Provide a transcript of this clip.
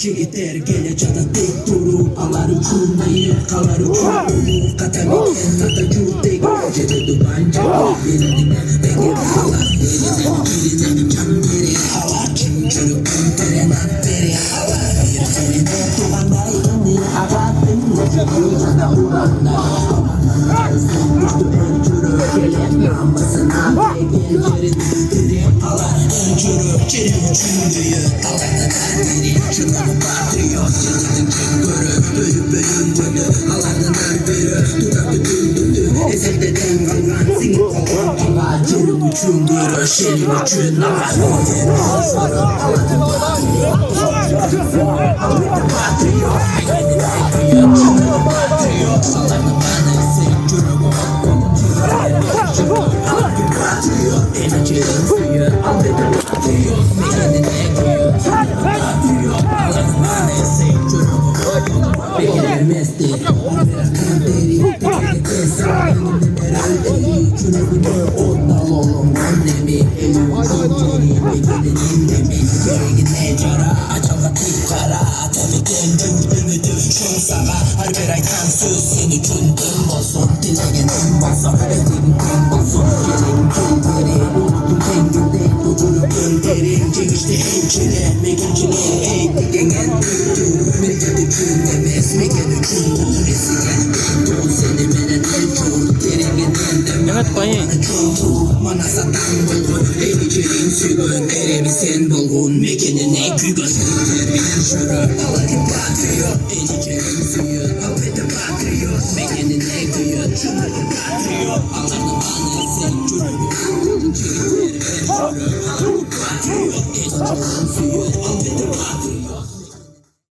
Jigiter gele çada tek duru aları çulmayı kaları çulu kataliken nata jutek cede dubanca birine peki hala birine can biri hava çimçuru pentere biri hava bir seni de tuvanda ini agatin sana uranda Mustu encuru gele namasına gel ceri alar encuru ceri uçunduyu kalanı biri Çınarı patriot yazıdın çıngörü Bölüp bölündüğünü alanın her biri Dudaklı güldüğünü ezelde dengalan Seni kovan Cerim uçun biri Şelim uçun ağır Sarı alanın patriot Alanın patriot Kendine ekliyor Çınarı patriot Alanın bana sektörü Alanın patriot Enerjinin suyu Alanın patriot Kendine ekliyor Beginner mesti Kanteri Teknik esa Mineralderi Cüneyt'e Ondan oğlum annemi Elim kanteri Beginner'in demi Geregin necara Açalga tikara Temikten dümdümüdü Şun sana Harber aytan söz Seni kündüm olsun Dilegenim olsun Elim kim olsun Gelin kendiri Unuttum tengirde Dudurup gönderin Çekişte hemşire Mekinciliğe eğitti Gengen büktü Medyada cümlemiz Mekanı kündür Esigen Dur seni menen el çur Derengin endem Evet koyayım. Manasatan bulgun Eğicerin sügün Eremi sen bulgun Mekanın ne kügün Terbinin şuru Alanın patriot Eğicerin suyu Avete patriot Mekanın ne kügün Şunların patriot Alanın bana sen çürü Terbinin şuru Alanın patriot Eğicerin suyu Avete patriot